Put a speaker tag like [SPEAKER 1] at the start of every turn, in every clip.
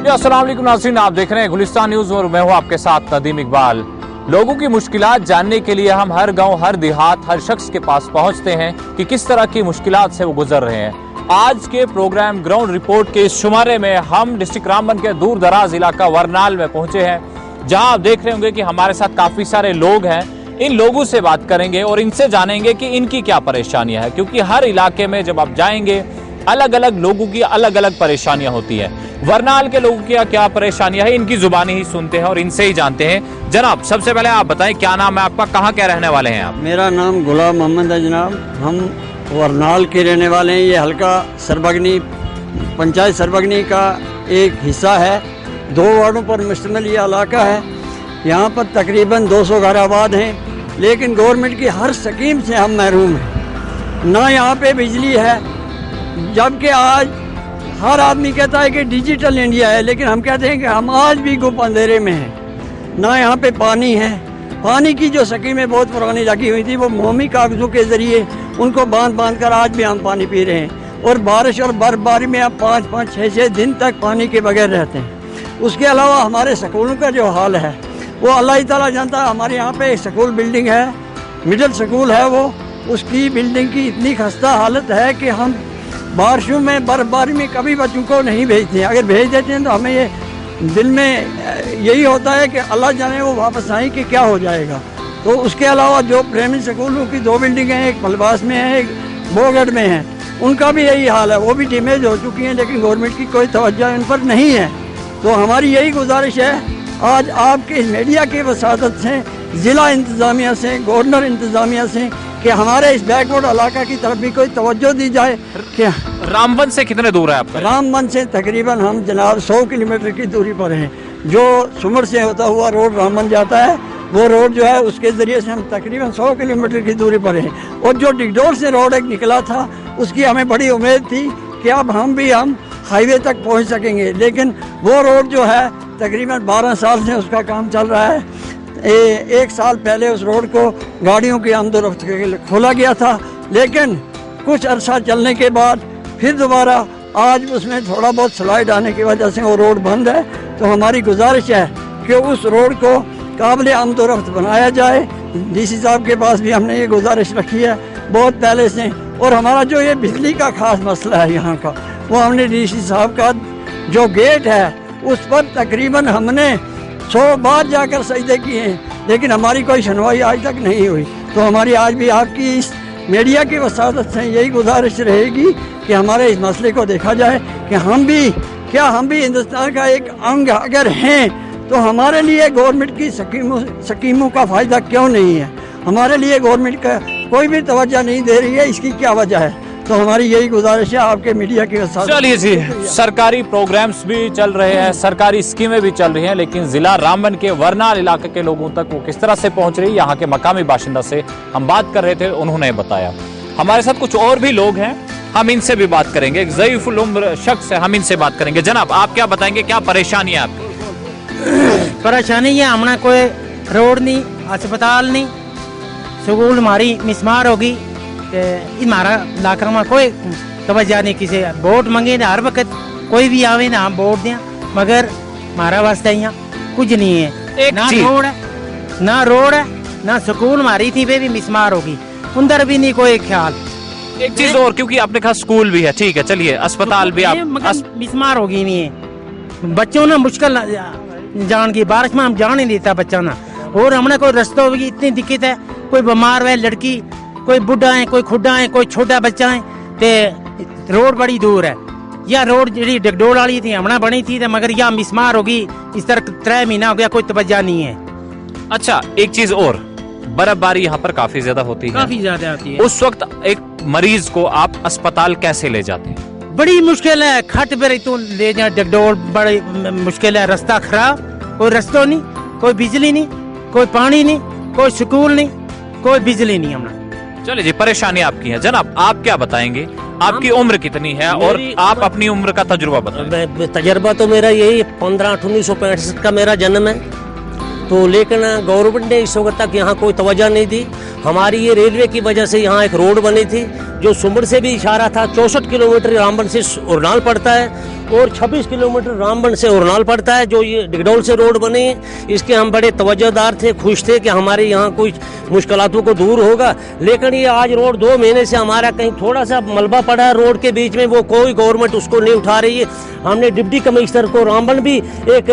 [SPEAKER 1] जी अस्सलाम वालेकुम नाज़रीन, आप देख रहे हैं गुलिस्तान न्यूज और मैं हूं आपके साथ नदीम इकबाल। लोगों की मुश्किलात जानने के लिए हम हर गांव, हर देहात, हर शख्स के पास पहुंचते हैं कि किस तरह की मुश्किलात से वो गुजर रहे हैं। आज के प्रोग्राम ग्राउंड रिपोर्ट के इस शुमारे में हम डिस्ट्रिक्ट रामबन के दूर दराज इलाका वरनाल में पहुंचे हैं, जहां आप देख रहे होंगे कि हमारे साथ काफी सारे लोग हैं। इन लोगों से बात करेंगे और इनसे जानेंगे कि इनकी क्या परेशानियां हैं, क्योंकि हर इलाके में जब आप जाएंगे अलग अलग लोगों की अलग अलग परेशानियां होती हैं। वरनाल के लोगों की क्या परेशानियां है, इनकी जुबानी ही सुनते हैं और इनसे ही जानते हैं। जनाब, सबसे पहले आप बताएं क्या नाम है आपका, कहाँ के रहने वाले हैं आप?
[SPEAKER 2] मेरा नाम गुलाम मोहम्मद है जनाब। हम वरनाल के रहने वाले हैं। ये हल्का सरबगनी पंचायत सरबगनी का एक हिस्सा है। 2 वार्डों पर मुश्तमिल ये इलाका है। यहाँ पर तकरीबन 200 घर आबाद हैं, लेकिन गवर्नमेंट की हर स्कीम से हम महरूम हैं। ना यहाँ पे बिजली है, जबकि आज हर आदमी कहता है कि डिजिटल इंडिया है, लेकिन हम कहते हैं कि हम आज भी गुप अंधेरे में हैं। ना यहाँ पे पानी है। पानी की जो स्कीमें बहुत पुरानी लगी हुई थी, वो मोमी कागजों के ज़रिए उनको बांध कर आज भी हम पानी पी रहे हैं। और बारिश और बर्फबारी में अब 5-5, 6-6 दिन तक पानी के बगैर रहते हैं। उसके अलावा हमारे स्कूलों का जो हाल है वो अल्लाह ही ताला जानता है। हमारे यहाँ पे एक स्कूल बिल्डिंग है, मिडिल स्कूल है वो, उसकी बिल्डिंग की इतनी खस्ता हालत है कि हम बारिशों में बर्फबारी में कभी बच्चों को नहीं भेजते हैं। अगर भेज देते हैं तो हमें ये दिल में यही होता है कि अल्लाह जाने वो वापस आए कि क्या हो जाएगा। तो उसके अलावा जो प्राइमरी स्कूलों की 2 बिल्डिंगें हैं, एक मलबास में है, एक बोगढ़ में है, उनका भी यही हाल है। वो भी डैमेज हो चुकी हैं, लेकिन गवर्नमेंट की कोई तवज्जो इन पर नहीं है। तो हमारी यही गुजारिश है आज आपके मीडिया की वसादत से, ज़िला इंतज़ामिया से, गवर्नर इंतज़ामिया से, कि हमारे इस बैकवर्ड इलाका की तरफ भी कोई तवज्जो दी जाए। क्या
[SPEAKER 1] रामबन से कितने दूर है आपका?
[SPEAKER 2] रामबन से तकरीबन हम जनाब 100 किलोमीटर की दूरी पर हैं। जो सुमर से होता हुआ रोड रामबन जाता है, वो रोड जो है उसके ज़रिए से हम तकरीबन 100 किलोमीटर की दूरी पर हैं। और जो डिगडोर से रोड एक निकला था, उसकी हमें बड़ी उम्मीद थी कि अब हम हाईवे तक पहुँच सकेंगे, लेकिन वो रोड जो है तकरीबन 12 साल से उसका काम चल रहा है। 1 साल पहले उस रोड को गाड़ियों की आमदोरफ्त के लिए खोला गया था, लेकिन कुछ अरसा चलने के बाद फिर दोबारा आज उसमें थोड़ा बहुत स्लाइड आने की वजह से वो रोड बंद है। तो हमारी गुजारिश है कि उस रोड को काबिल आमदोरफ्त बनाया जाए। डीसी साहब के पास भी हमने ये गुजारिश रखी है बहुत पहले से। और हमारा जो ये बिजली का खास मसला है यहाँ का, वो हमने डीसी साहब का जो गेट है उस पर तकरीबन हमने 100 बार जाकर सजदे किए हैं, लेकिन हमारी कोई सुनवाई आज तक नहीं हुई। तो हमारी आज भी आपकी इस मीडिया की वसादत से यही गुजारिश रहेगी कि हमारे इस मसले को देखा जाए कि हम भी हिंदुस्तान का एक अंग अगर हैं, तो हमारे लिए गवर्नमेंट की स्कीमों का फ़ायदा क्यों नहीं है? हमारे लिए गवर्नमेंट का कोई भी तवज्जो नहीं दे रही है, इसकी क्या वजह है? तो हमारी यही गुजारिश है आपके मीडिया की वसादत।
[SPEAKER 1] चलिए जी, सरकारी प्रोग्राम्स भी चल रहे हैं, सरकारी स्कीमें भी चल रही हैं, लेकिन जिला रामबन के वरनाल इलाके के लोगों तक वो किस तरह से पहुंच रही है, यहाँ के मकामी बाशिंदा से हम बात कर रहे थे, उन्होंने बताया। हमारे साथ कुछ और भी लोग हैं, हम इनसे भी बात करेंगे। एक ज़ईफुल उम्र शख्स है, हम इनसे बात करेंगे। जनाब, आप क्या बताएंगे, क्या परेशानी है आपकी?
[SPEAKER 3] परेशानी है हमने कोई रोड नहीं, अस्पताल नहीं, स्कूल हमारी मिसमार होगी। हमारा इलाका में कोई तवज्जो नहीं, किसी वोट मंगे ना, हर वक्त कोई भी आवे ना हम वोट दें, मगर हमारा वास्ते यहाँ कुछ नहीं है। ना रोड है ना स्कूल हमारी थी वे भी मिसमार होगी, उधर भी नहीं कोई ख्याल।
[SPEAKER 1] एक चीज और, क्योंकि आपने कहा स्कूल भी है, ठीक है, चलिए अस्पताल भी आप
[SPEAKER 3] मिसमार होगी नहीं है। बच्चों ने मुश्किल जान की, बारिश में हम जान नहीं देता बच्चा ना। और हमने कोई रस्तों की इतनी दिक्कत है, कोई बीमार है लड़की, कोई बुढ़ा है, कोई खुदा है, कोई छोटा बच्चा है, ते रोड बड़ी दूर है। या रोड जी डिगडोल वाली थी हमने बनी थी, मगर यह मिसमार होगी, इस तरह 3 महीना हो गया, कोई तवज्जो नहीं है।
[SPEAKER 1] अच्छा, एक चीज और, बर्फबारी यहाँ पर काफी ज्यादा होती है,
[SPEAKER 3] काफी ज्यादा होती है।
[SPEAKER 1] उस वक्त एक मरीज को आप अस्पताल कैसे ले जाते हैं?
[SPEAKER 3] बड़ी मुश्किल है, खट पर तो ले जाए डिगडोल, बड़ी मुश्किल है। रास्ता खराब, कोई रस्तों नहीं, कोई बिजली नहीं, कोई पानी नहीं, कोई स्कूल नहीं, कोई बिजली नहीं। हमने
[SPEAKER 1] चलिए जी, परेशानी आपकी है। जनाब, आप क्या बताएंगे, आपकी उम्र कितनी है और आप अपनी उम्र का तजुर्बा बताएं।
[SPEAKER 4] तजर्बा तो मेरा यही 15/8/1965 का मेरा जन्म है। तो लेकिन गवर्नमेंट ने इस वक्त तक यहाँ कोई तवज्जो नहीं दी। हमारी ये रेलवे की वजह से यहाँ एक रोड बनी थी, जो सुमड़ से भी इशारा था। 64 किलोमीटर रामबन से उरनाल पड़ता है, और 26 किलोमीटर रामबन से उरनाल पड़ता है। जो ये डिगडोल से रोड बनी है, इसके हम बड़े तवज्जोदार थे, खुश थे कि हमारे यहाँ कुछ मुश्किलातों को दूर होगा। लेकिन ये आज रोड 2 महीने से हमारा कहीं थोड़ा सा मलबा पड़ा है रोड के बीच में, वो कोई गवर्नमेंट उसको नहीं उठा रही है। हमने डिप्टी कमिश्नर को रामबन भी एक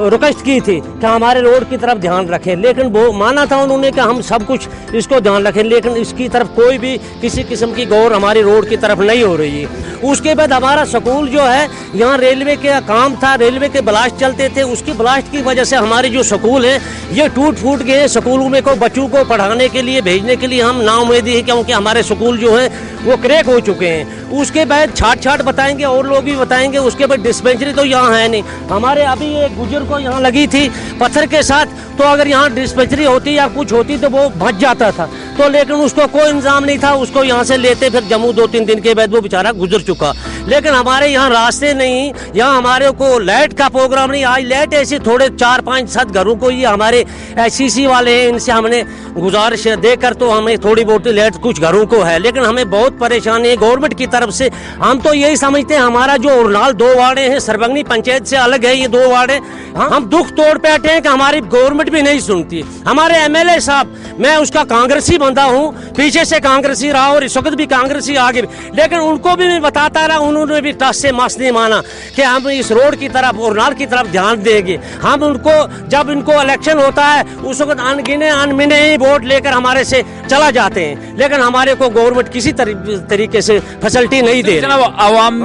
[SPEAKER 4] रिक्वेस्ट की थी कि हमारे रोड की तरफ ध्यान रखें, लेकिन वो माना था उन्होंने कि हम सब कुछ इसको ध्यान रखें, लेकिन इसकी तरफ कोई भी किसी किस्म की गौर हमारी रोड की तरफ नहीं हो रही है। उसके बाद हमारा स्कूल जो है, यहाँ रेलवे का काम था, रेलवे के ब्लास्ट चलते थे, उसकी ब्लास्ट की वजह से हमारे जो स्कूल है ये टूट फूट गए। स्कूलों में को बच्चों को पढ़ाने के लिए भेजने के लिए हम नाउम्मीदी है, क्योंकि हमारे स्कूल जो है वो क्रैक हो चुके हैं। उसके बाद छाट बताएंगे और लोग भी बताएंगे। उसके बाद डिस्पेंसरी तो यहाँ है नहीं। हमारे अभी एक बुजुर्ग को यहाँ लगी थी पत्थर के साथ, तो अगर यहाँ डिस्पेंसरी होती या कुछ होती तो वो बच जाता था, तो लेकिन उसको कोई इंतजाम नहीं था। उसको यहाँ से लेते फिर जम्मू 2-3 दिन के बाद वो बेचारा गुजर चुका। लेकिन हमारे यहाँ रास्ते नहीं, यहाँ हमारे को लाइट का प्रोग्राम नहीं। आज लाइट ऐसे थोड़े 4-5-7 घरों को ये हमारे SCC वाले हैं, इनसे हमने गुजारिश देकर तो हमें थोड़ी बहुत लाइट कुछ घरों को है, लेकिन हमें बहुत परेशानी है गवर्नमेंट की तरफ से। हम तो यही समझते हैं हमारा जो उरनाल 2 वार्डे हैं, सरबगनी पंचायत से अलग है ये 2 वार्डे। हम दुख तोड़ बैठे हैं कि हमारी गवर्नमेंट भी नहीं सुनती। हमारे MLA साहब, मैं उसका कांग्रेसी बंदा हूँ, पीछे से कांग्रेसी रहा और इस वक्त भी कांग्रेसी आगे, लेकिन उनको भी मैं बताता रहा, उन्होंने भी टस से मस नहीं माना कि हम इस रोड की तरफ उरनाल की तरफ ध्यान देंगे। हम उनको जब इनको इलेक्शन होता है उस वक्त अनगिने अनमिने ही वोट लेकर हमारे से चला जाते हैं, लेकिन हमारे को गवर्नमेंट किसी तरीके से फैसिलिटी नहीं दे रही।
[SPEAKER 1] आवाम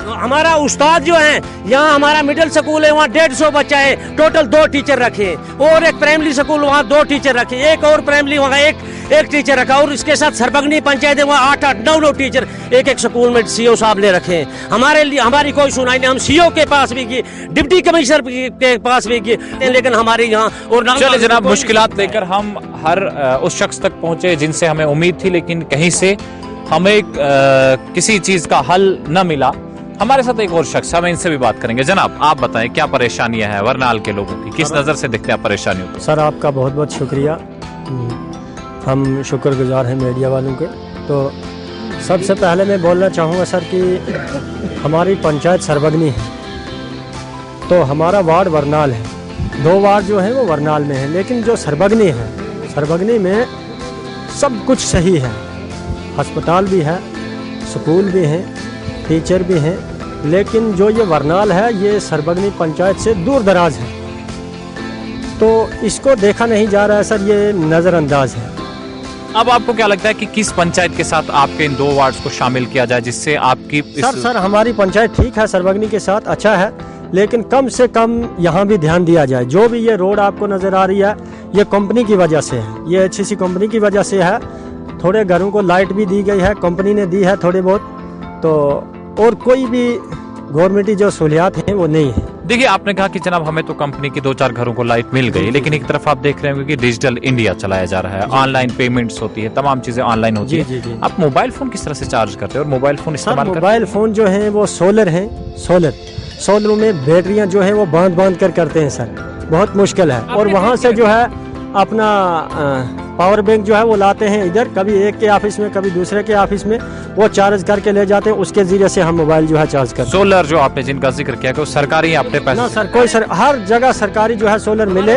[SPEAKER 4] हमारा उस्ताद जो है, यहाँ हमारा मिडिल स्कूल है, वहाँ 150 बच्चा है, टोटल 2 टीचर रखे, और एक प्राइमरी स्कूल वहाँ 2 टीचर रखे, एक और प्राइमरी वहाँ एक टीचर रखा, और इसके साथ सरबगनी पंचायत है वहाँ 8-9 टीचर एक स्कूल में CO साहब ने रखे हैं। हमारे लिए हमारी कोई सुनाई नहीं। हम CO के पास भी गए, डिप्टी कमिश्नर के पास भी गए, लेकिन हमारे यहाँ और
[SPEAKER 1] चलिए जनाब, मुश्किलात लेकर हम हर उस शख्स तक पहुंचे जिनसे हमें उम्मीद थी, लेकिन कहीं से हमें किसी चीज का हल न मिला। हमारे साथ एक और शख्स, हम इनसे भी बात करेंगे। जनाब, आप बताएं क्या परेशानियां हैं वरनाल के लोगों की, किस नजर से दिखते हैं परेशानियों को?
[SPEAKER 5] सर आपका बहुत बहुत शुक्रिया, हम शुक्रगुजार हैं मीडिया वालों के। तो सबसे पहले मैं बोलना चाहूँगा सर कि हमारी पंचायत सरबगनी है, तो हमारा वार्ड वरनाल है, 2 वार्ड जो हैं वो वरनाल में है, लेकिन जो सरबगनी है, सरबगनी में सब कुछ सही है, अस्पताल भी है, स्कूल भी हैं, टीचर भी हैं, लेकिन जो ये वरनाल है ये सरबगनी पंचायत से दूर दराज है, तो इसको देखा नहीं जा रहा है सर, ये नज़रअंदाज है।
[SPEAKER 1] अब आपको क्या लगता है कि किस पंचायत के साथ आपके इन 2 वार्ड्स को शामिल किया जाए जिससे आपकी
[SPEAKER 5] सर हमारी पंचायत ठीक है, सरबगनी के साथ अच्छा है, लेकिन कम से कम यहाँ भी ध्यान दिया जाए। जो भी ये रोड आपको नज़र आ रही है ये कंपनी की वजह से है, ये HCC कंपनी की वजह से है। थोड़े घरों को लाइट भी दी गई है, कंपनी ने दी है थोड़ी बहुत, तो और कोई भी गवर्नमेंट जो सहूलियात हैं वो नहीं है।
[SPEAKER 1] देखिए, आपने कहा कि जनाब हमें तो कंपनी की 2-4 घरों को लाइट मिल गई, लेकिन एक तरफ आप देख रहे होंगे कि डिजिटल इंडिया चलाया जा रहा है, ऑनलाइन पेमेंट्स होती है, तमाम चीजें ऑनलाइन होती है। आप मोबाइल फोन किस तरह से चार्ज करते हैं और मोबाइल फोन इस्तेमाल करते हैं?
[SPEAKER 5] मोबाइल फोन जो है वो सोलर है, सोलर में बैटरियां जो है वो बांध कर करते हैं सर, बहुत मुश्किल है। और वहाँ से जो है अपना पावर बैंक जो है वो लाते हैं इधर, कभी एक के ऑफिस में कभी दूसरे के ऑफिस में, वो चार्ज करके ले जाते हैं, उसके जरिए से हम मोबाइल जो है चार्ज करते हैं।
[SPEAKER 1] सोलर जो आपने जिनका जिक्र किया, सरकारी अपने पैसे?
[SPEAKER 5] ना सर, कोई हर जगह सरकारी जो है सोलर मिले,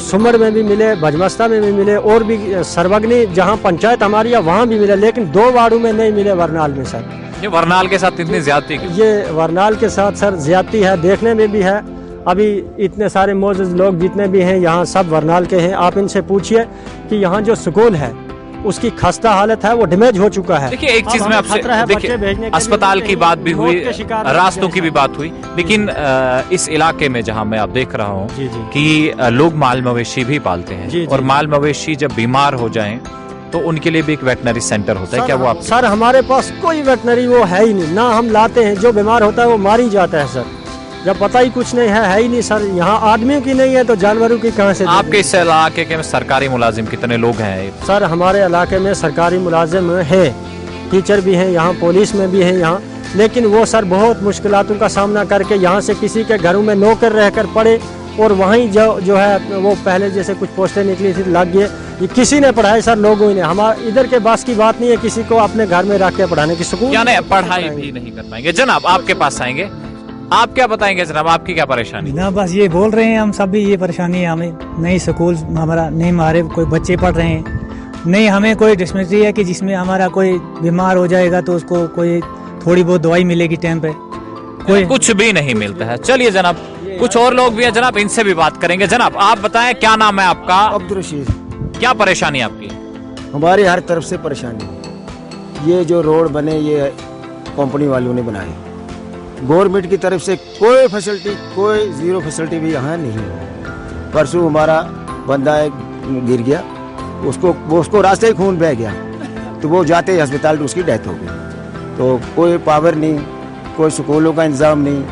[SPEAKER 5] सुमर में भी मिले, भजमस्ता में भी मिले, और भी सरबगनी जहाँ पंचायत हमारी है वहाँ भी मिले, लेकिन 2 वार्डों में नहीं मिले वरनाल में सर।
[SPEAKER 1] ये वरनाल के साथ इतनी ज्यादती?
[SPEAKER 5] ये वरनाल के साथ सर ज्यादती है, देखने में भी है। अभी इतने सारे मौजूद लोग जितने भी हैं यहाँ सब वरनाल के हैं, आप इनसे पूछिए कि यहाँ जो स्कूल है उसकी खस्ता हालत है, वो डैमेज हो चुका है।
[SPEAKER 1] देखिए, एक चीज में आपसे देखिए, अस्पताल की बात भी हुई, रास्तों की भी बात हुई, लेकिन इस इलाके में जहाँ मैं आप देख रहा हूँ कि लोग माल मवेशी भी पालते हैं, और माल मवेशी जब बीमार हो जाएं तो उनके लिए भी एक वेटनरी सेंटर होता है, क्या वो आप?
[SPEAKER 5] सर हमारे पास कोई वेटनरी वो है ही नहीं, ना हम लाते हैं, जो बीमार होता है वो मार ही जाता है सर, जब पता ही कुछ नहीं है ही नहीं सर। यहाँ आदमियों की नहीं है तो जानवरों की कहाँ से?
[SPEAKER 1] आपके इस इलाके के सरकारी मुलाजिम कितने लोग हैं?
[SPEAKER 5] सर हमारे इलाके में सरकारी मुलाजिम है, टीचर भी हैं यहाँ, पुलिस में भी हैं यहाँ, लेकिन वो सर बहुत मुश्किलातों का सामना करके यहाँ से किसी के घरों में नौकर रहकर पड़े, और वहीं जो है वो पहले जैसे कुछ पोस्टें निकली थी लग गए, ये किसी ने पढ़ाई सर, लोगों ने। हमारे इधर के पास की बात नहीं है किसी को अपने घर में रख के पढ़ाने की, स्कूल
[SPEAKER 1] यानी पढ़ाई भी नहीं कर पाएंगे। जनाब, आपके पास आएंगे, आप क्या बताएंगे जनाब, आपकी क्या परेशानी?
[SPEAKER 6] ना बस ये बोल रहे हैं हम सब भी, ये परेशानी है हमें। नहीं स्कूल हमारा, नहीं हमारे कोई बच्चे पढ़ रहे हैं, नहीं हमें कोई डिस्पेंसरी है कि जिसमें हमारा कोई बीमार हो जाएगा तो उसको कोई थोड़ी बहुत दवाई मिलेगी टाइम पे, कोई
[SPEAKER 1] कुछ भी नहीं मिलता है। चलिए जनाब, कुछ और लोग भी हैं जनाब, इनसे भी बात करेंगे। जनाब आप बताएं, क्या नाम है आपका?
[SPEAKER 7] अब्दुल रशीद।
[SPEAKER 1] क्या परेशानी है आपकी?
[SPEAKER 7] हमारी हर तरफ से परेशानी है। ये जो रोड बने ये कंपनी वालों ने बनाए, गवर्नमेंट की तरफ से कोई फैसिलिटी, कोई जीरो फैसिलिटी भी यहाँ नहीं है। परसों हमारा बंदा गिर गया, उसको रास्ते ही खून बह गया, तो वो जाते ही अस्पताल तो उसकी डेथ हो गई। तो कोई पावर नहीं, कोई स्कूलों का इंतज़ाम नहीं,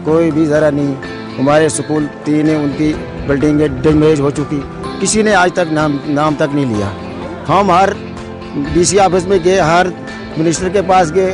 [SPEAKER 7] कोई भी ज़रा नहीं। हमारे स्कूल 3 है, उनकी बिल्डिंगें डैमेज हो चुकी, किसी ने आज तक नाम तक नहीं लिया। हम हर डीसी ऑफिस में गए, हर मिनिस्टर के पास गए,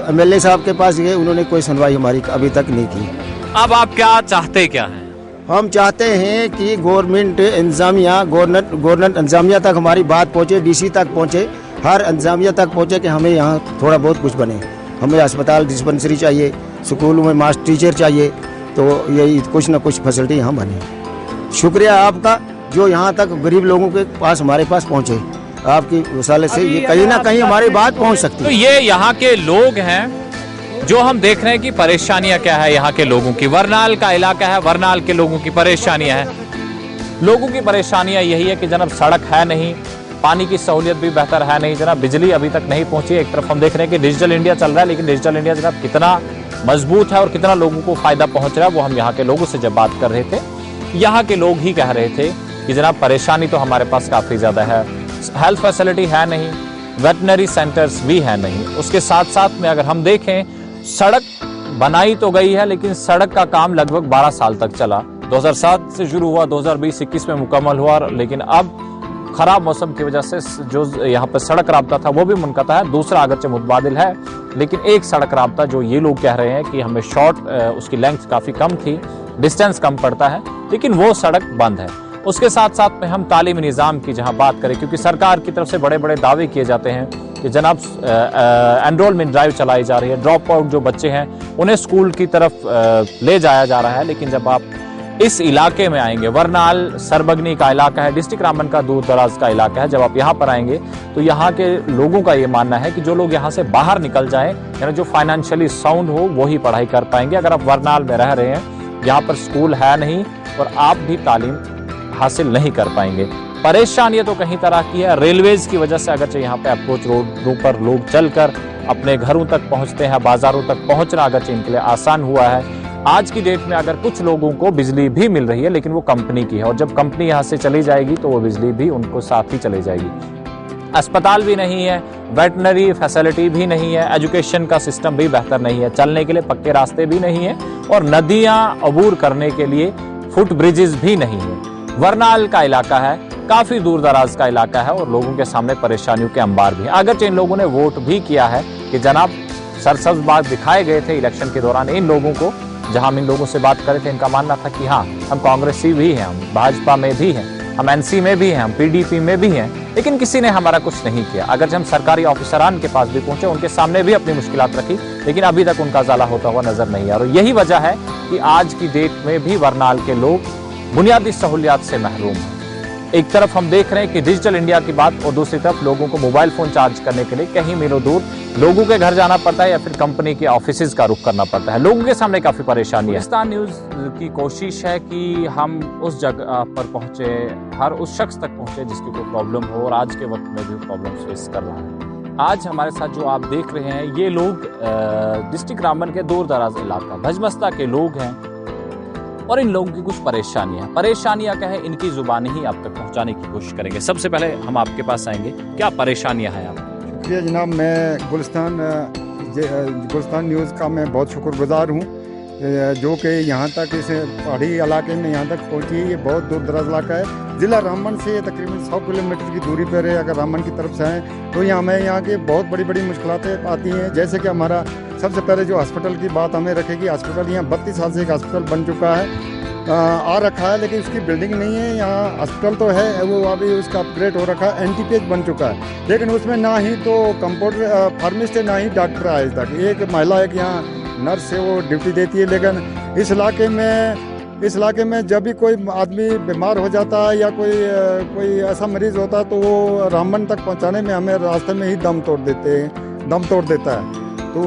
[SPEAKER 7] एमएलए साहब के पास गए, उन्होंने कोई सुनवाई हमारी अभी तक नहीं की।
[SPEAKER 1] अब आप क्या चाहते क्या हैं?
[SPEAKER 7] हम चाहते हैं कि गवर्नमेंट इंतजामिया, गवर्नमेंट इंतजामिया तक हमारी बात पहुँचे, डीसी तक पहुँचे, हर इंतजामिया तक पहुँचे कि हमें यहाँ थोड़ा बहुत कुछ बने। हमें अस्पताल, डिस्पेंसरी चाहिए, स्कूलों में मास्टर टीचर चाहिए, तो यही कुछ ना कुछ फैसिलिटी यहाँ बने। शुक्रिया आपका जो यहाँ तक गरीब लोगों के पास, हमारे पास पहुँचे। आपकी वसाले से ये कहीं ना कहीं हमारी बात पहुँच सकती है।
[SPEAKER 1] तो ये यहाँ के लोग हैं जो हम देख रहे हैं कि परेशानियां क्या है यहाँ के लोगों की। वरनाल का इलाका है, वरनाल के लोगों की परेशानियां हैं। लोगों की परेशानियां यही है कि जनाब सड़क है नहीं, पानी की सहूलियत भी बेहतर है नहीं जनाब, बिजली अभी तक नहीं पहुंची। एक तरफ हम देख रहे हैं कि डिजिटल इंडिया चल रहा है, लेकिन डिजिटल इंडिया जनाब कितना मजबूत है और कितना लोगों को फायदा पहुंच रहा है, वो हम यहाँ के लोगों से जब बात कर रहे थे, यहाँ के लोग ही कह रहे थे कि जनाब परेशानी तो हमारे पास काफी ज्यादा है। हेल्थ फैसिलिटी है नहीं, वेटनरी सेंटर्स भी है नहीं। उसके साथ साथ में अगर हम देखें, सड़क बनाई तो गई है, लेकिन सड़क का काम लगभग 12 साल तक चला। 2007 से शुरू हुआ, 2020-21 में मुकम्मल हुआ, लेकिन अब खराब मौसम की वजह से जो यहाँ पर सड़क राब्ता था वो भी मुनक़ता है। दूसरा अगरचे मुतबादिल है, लेकिन एक सड़क राब्ता जो ये लोग कह रहे हैं कि हमें शॉर्ट, उसकी लेंथ काफ़ी कम थी, डिस्टेंस कम पड़ता है, लेकिन वो सड़क बंद है। उसके साथ साथ में हम तालीमी निज़ाम की जहाँ बात करें, क्योंकि सरकार की तरफ से बड़े बड़े दावे किए जाते हैं कि जनाब एनरोलमेंट ड्राइव चलाई जा रही है, ड्रॉप आउट जो बच्चे हैं उन्हें स्कूल की तरफ ले जाया जा रहा है। लेकिन जब आप इस इलाके में आएंगे, वरनाल सरबगनी का इलाका है, डिस्ट्रिक्ट रामबन का दूर दराज का इलाका है, जब आप यहाँ पर आएंगे तो यहाँ के लोगों का ये मानना है कि जो लोग यहाँ से बाहर निकल जाएं, यानी जो फाइनेंशियली साउंड हो वो ही पढ़ाई कर पाएंगे। अगर आप वरनाल में रह रहे हैं, यहाँ पर स्कूल है नहीं और आप भी तालीम हासिल नहीं कर पाएंगे। परेशानी तो कहीं तरह की है। रेलवेज की वजह से अगरचे यहाँ पे अप्रोच रोडों पर लोग चलकर अपने घरों तक पहुँचते हैं, बाजारों तक पहुँचना अगरचे इनके लिए आसान हुआ है। आज की डेट में अगर कुछ लोगों को बिजली भी मिल रही है, लेकिन वो कंपनी की है, और जब कंपनी यहाँ से चली जाएगी तो वो बिजली भी उनको साथ ही चली जाएगी। अस्पताल भी नहीं है, वेटनरी फैसिलिटी भी नहीं है, एजुकेशन का सिस्टम भी बेहतर नहीं है, चलने के लिए पक्के रास्ते भी नहीं है, और नदियाँ अबूर करने के लिए फुट ब्रिजेस भी नहीं है। वरनाल का इलाका है, काफी दूर दराज का इलाका है, और लोगों के सामने परेशानियों के अंबार भी हैं। अगरचे इन लोगों ने वोट भी किया है कि जनाब सरसब्ज बाग दिखाए गए थे इलेक्शन के दौरान इन लोगों को, जहां हम इन लोगों से बात करे थे, इनका मानना था कि हाँ हम कांग्रेसी भी हैं, हम भाजपा में भी हैं, हम एनसी में भी हैं, हम पीडीपी में भी हैं, लेकिन किसी ने हमारा कुछ नहीं किया। अगर हम सरकारी ऑफिसरान के पास भी पहुंचे, उनके सामने भी अपनी मुश्किलात रखी, लेकिन अभी तक उनका ज़ाला होता हुआ नजर नहीं आ रहा। यही वजह है कि आज की डेट में भी वरनाल के लोग बुनियादी सहूलियात से महरूम हैं। एक तरफ हम देख रहे हैं कि डिजिटल इंडिया की बात, और दूसरी तरफ लोगों को मोबाइल फोन चार्ज करने के लिए कहीं मीलों दूर लोगों के घर जाना पड़ता है या फिर कंपनी के ऑफिसेज का रुख करना पड़ता है। लोगों के सामने काफी परेशानी है। गुलिस्तान न्यूज की कोशिश है कि हम उस जगह पर पहुंचे, हर उस शख्स तक पहुंचे जिसकी कोई प्रॉब्लम हो और आज के वक्त में भी प्रॉब्लम फेस कर रहा है। आज हमारे साथ जो आप देख रहे हैं ये लोग डिस्ट्रिक्ट रामबन के दूर दराज इलाका भजमस्ता के लोग हैं, और इन लोगों की कुछ परेशानियां क्या है, इनकी जुबानी ही आप तक पहुंचाने की कोशिश करेंगे। सबसे पहले हम आपके पास आएंगे, क्या परेशानियां हैं आप?
[SPEAKER 8] शुक्रिया जनाब, मैं गुलिस्तान न्यूज़ का मैं बहुत शुक्रगुजार हूँ जो कि यहाँ तक इस पहाड़ी इलाके में यहाँ तक पहुँची। ये बहुत दूर दराज इलाका है, ज़िला रामबन से तकरीबन 100 किलोमीटर की दूरी पर है। अगर रामबन की तरफ से आएँ तो यहाँ के बहुत बड़ी बड़ी मुश्किलातें आती हैं। जैसे कि हमारा सबसे पहले जो हॉस्पिटल की बात हमें रखेगी, हॉस्पिटल यहाँ 32 साल से एक हॉस्पिटल बन चुका है, आ रखा है, लेकिन उसकी बिल्डिंग नहीं है। यहाँ हॉस्पिटल तो है, वो अभी उसका अपग्रेड हो रखा है, एनटीपीएच बन चुका है, लेकिन उसमें ना ही तो कंपाउंडर फार्मिस्ट है, ना ही डॉक्टर आए तक। एक महिला एक यहाँ नर्स है वो ड्यूटी देती है, लेकिन इस इलाके में जब भी कोई आदमी बीमार हो जाता है या कोई ऐसा मरीज होता है तो वो रामबन तक पहुंचाने में हमें रास्ते में ही दम तोड़ देता है। तो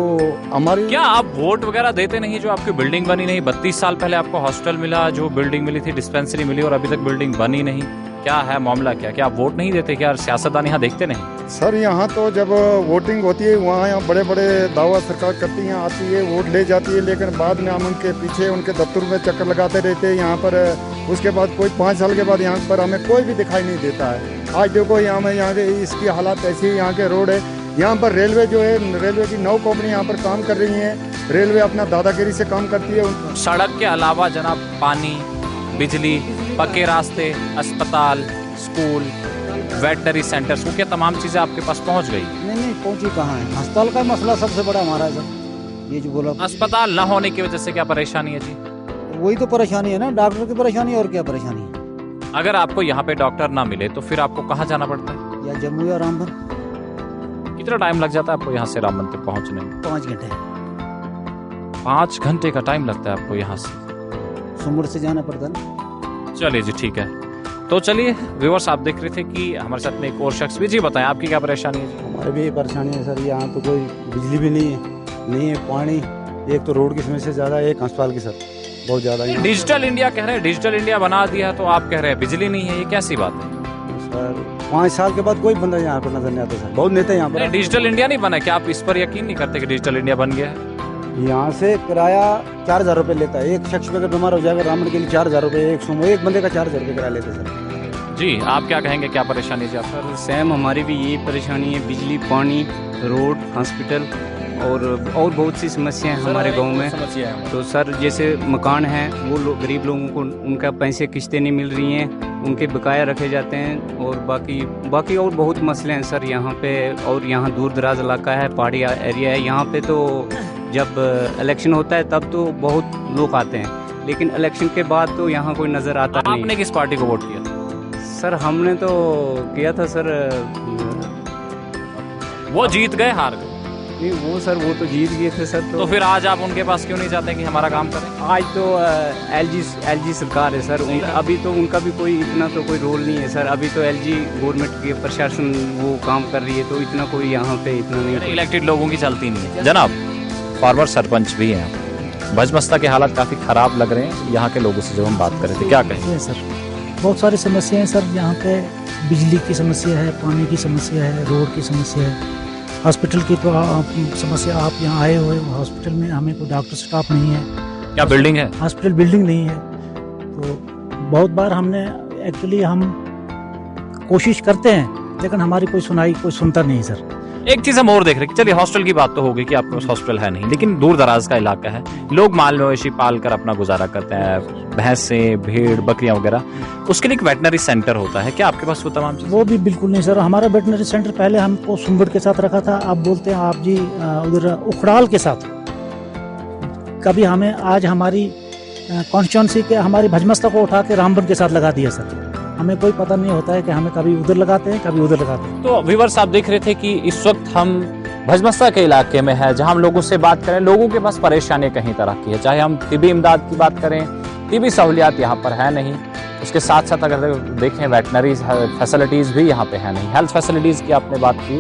[SPEAKER 8] हमारी
[SPEAKER 1] क्या आप वोट वगैरह देते नहीं? जो आपकी बिल्डिंग बनी नहीं, 32 साल पहले आपको हॉस्टल मिला, जो बिल्डिंग मिली थी डिस्पेंसरी मिली, और अभी तक बिल्डिंग बनी नहीं, क्या है मामला? क्या आप वोट नहीं देते? क्या सियासतदान यहाँ देखते नहीं?
[SPEAKER 8] सर यहाँ तो जब वोटिंग होती है वहाँ यहाँ बड़े बड़े दावा सरकार करती है, आती है, वोट ले जाती है, लेकिन बाद में हम उनके पीछे उनके दफ्तर में चक्कर लगाते रहते हैं यहाँ पर। उसके बाद कोई 5 साल के बाद यहाँ पर हमें कोई भी दिखाई नहीं देता है। आज देखो यहाँ के इसकी हालत ऐसी है, यहाँ के रोड है, यहाँ पर रेलवे जो है, रेलवे की 9 कंपनी यहाँ पर काम कर रही हैं। रेलवे अपना दादागिरी से काम करती है।
[SPEAKER 1] सड़क के अलावा जनाब पानी, बिजली, पक्के रास्ते, अस्पताल, स्कूल, वेटनरी सेंटर्स, वो क्या तमाम चीज़ें आपके पास पहुंच गई?
[SPEAKER 9] नहीं पहुंची कहाँ है। अस्पताल का मसला सबसे बड़ा हमारा है सर, ये जो बोला।
[SPEAKER 1] अस्पताल न होने की वजह से क्या परेशानी है जी?
[SPEAKER 9] वही तो परेशानी है ना, डॉक्टर की परेशानी, और क्या परेशानी है।
[SPEAKER 1] अगर आपको यहाँ पे डॉक्टर ना मिले तो फिर आपको कहाँ जाना पड़ता है?
[SPEAKER 9] या जम्मू या रामबन।
[SPEAKER 1] कितना टाइम लग जाता है आपको यहाँ से रामबन तक पहुँचने में?
[SPEAKER 9] 5 घंटे।
[SPEAKER 1] 5 घंटे का टाइम लगता है आपको यहाँ से?
[SPEAKER 9] सुमुर से जाना पड़ता है ना।
[SPEAKER 1] चलिए जी, ठीक है। तो चलिए व्यूअर्स, आप देख रहे थे कि हमारे साथ में एक और शख्स भी। जी बताएं, आपकी क्या परेशानी है?
[SPEAKER 10] हमारे भी परेशानी है सर, यहाँ तो कोई बिजली भी नहीं है पानी, एक तो रोड की समस्या ज़्यादा है, एक अस्पताल की सर बहुत ज़्यादा है।
[SPEAKER 1] डिजिटल इंडिया कह रहे हैं, डिजिटल इंडिया बना दिया, तो आप कह रहे हैं बिजली नहीं है, ये कैसी बात है
[SPEAKER 10] सर? 5 साल के बाद कोई बंदा यहाँ पर नजर नहीं आता सर, बहुत नेता यहाँ पर।
[SPEAKER 1] डिजिटल इंडिया नहीं बना, क्या आप इस पर यकीन नहीं करते कि डिजिटल इंडिया बन गया है?
[SPEAKER 10] यहाँ से किराया 4000 रुपये लेता है, एक शख्स अगर बीमार हो जाएगा रामबन के लिए 4000 रुपये, एक बंदे का 4000 रुपये किराया लेते सर।
[SPEAKER 1] जी आप क्या कहेंगे, क्या परेशानी है?
[SPEAKER 11] सर सेम हमारी भी यही परेशानी है, बिजली, पानी, रोड, हॉस्पिटल और बहुत सी समस्याएं हमारे गांव में। तो सर जैसे मकान हैं वो गरीब लोगों को उनका पैसे किस्तें नहीं मिल रही हैं, उनके बकाया रखे जाते हैं, और बाकी और बहुत मसले हैं सर यहाँ पे। और यहाँ दूर दराज इलाका है, पहाड़ी एरिया है, यहाँ पे तो जब इलेक्शन होता है तब तो बहुत लोग आते हैं, लेकिन इलेक्शन के बाद तो यहाँ कोई नज़र आता नहीं।
[SPEAKER 1] आपने किस पार्टी को वोट किया?
[SPEAKER 11] सर हमने तो किया था सर, वो
[SPEAKER 1] जीत गए, हार गए?
[SPEAKER 11] नहीं वो तो जीत गए थे सर।
[SPEAKER 1] तो फिर आज आप उनके पास क्यों नहीं जाते कि हमारा काम करें?
[SPEAKER 11] आज तो एलजी सरकार है सर, अभी तो उनका भी कोई इतना तो कोई रोल नहीं है सर। अभी तो एलजी गवर्नमेंट के प्रशासन वो काम कर रही है, तो इतना कोई यहाँ पे इतना नहीं,
[SPEAKER 1] इलेक्टेड लोगों की चलती नहीं है। जनाब फॉर्मर सरपंच भी हैं, भजमस्ता के हालात काफ़ी ख़राब लग रहे हैं यहाँ के लोगों से जो हम बात कर रहे थे, क्या कहें?
[SPEAKER 12] सर बहुत सारी समस्याएं हैं सर, यहाँ पे बिजली की समस्या है, पानी की समस्या है, रोड की समस्या है, हॉस्पिटल की तो समस्या। आप यहाँ आए हुए हो, हॉस्पिटल में हमें कोई डॉक्टर स्टाफ नहीं है।
[SPEAKER 1] क्या बिल्डिंग है?
[SPEAKER 12] हॉस्पिटल बिल्डिंग नहीं है। तो बहुत बार हमने एक्चुअली हम कोशिश करते हैं, लेकिन हमारी कोई सुनता नहीं सर।
[SPEAKER 1] एक चीज हम और देख रहे हैं, चलिए हॉस्टल की बात तो होगी कि आपके पास हॉस्टल है नहीं, लेकिन दूर दराज का इलाका है, लोग माल मवेशी पाल कर अपना गुजारा करते हैं, भैंसें, भेड़, बकरियां वगैरह, उसके लिए एक वेटनरी सेंटर होता है, क्या आपके पास वो तमाम चीज़?
[SPEAKER 12] वो भी बिल्कुल नहीं सर। हमारा वेटनरी सेंटर पहले हमको सुंबड़ के साथ रखा था, आप बोलते हैं आप जी उधर उखड़ाल के साथ। कभी हमें आज हमारी कॉन्स्टिट्यूंसी के हमारी भजमस्ता को उठा के रामबन के साथ लगा दिया सर। हमें कोई पता नहीं होता है कि हमें कभी उधर लगाते हैं, कभी उधर लगाते हैं।
[SPEAKER 1] तो व्यूअर्स आप देख रहे थे कि इस वक्त हम भजमस्ता के इलाके में है, जहां हम लोगों से बात करें, लोगों के पास परेशानी कहीं तरह की है, चाहे हम तिबी इमदाद की बात करें, तिबी सहूलियात यहाँ पर है नहीं, उसके साथ साथ अगर देखें वेटनरी फैसिलिटीज़ भी यहाँ पे है नहीं। हेल्थ फैसिलिटीज़ की आपने बात की,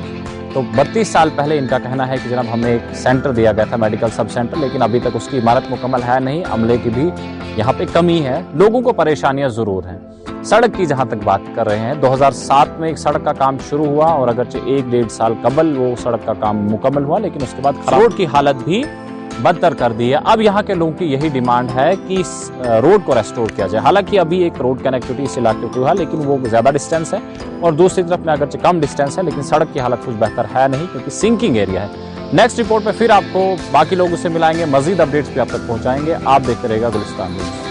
[SPEAKER 1] तो 32 साल पहले इनका कहना है कि जनाब हमें एक सेंटर दिया गया था, मेडिकल सब सेंटर, लेकिन अभी तक उसकी इमारत मुकम्मल है नहीं, अमले की भी यहाँ पे कमी है, लोगों को परेशानियाँ ज़रूर हैं। सड़क की जहाँ तक बात कर रहे हैं, 2007 में एक सड़क का काम शुरू हुआ और अगरचे 1-1.5 साल कबल वो सड़क का काम मुकम्मल हुआ, लेकिन उसके बाद रोड की हालत भी बदतर कर दी है। अब यहाँ के लोगों की यही डिमांड है कि रोड को रेस्टोर किया जाए। हालांकि अभी एक रोड कनेक्टिविटी इस इलाके को हुआ, लेकिन वो ज़्यादा डिस्टेंस है, और दूसरी तरफ में अगरचे कम डिस्टेंस है, लेकिन सड़क की हालत कुछ बेहतर है नहीं, क्योंकि सिंकिंग एरिया है। नेक्स्ट रिपोर्ट में फिर आपको बाकी लोगों से मिलाएंगे, मजीद अपडेट्स भी आप तक पहुँचाएंगे। आप देखते रहेगा गुलिस्तान न्यूज़।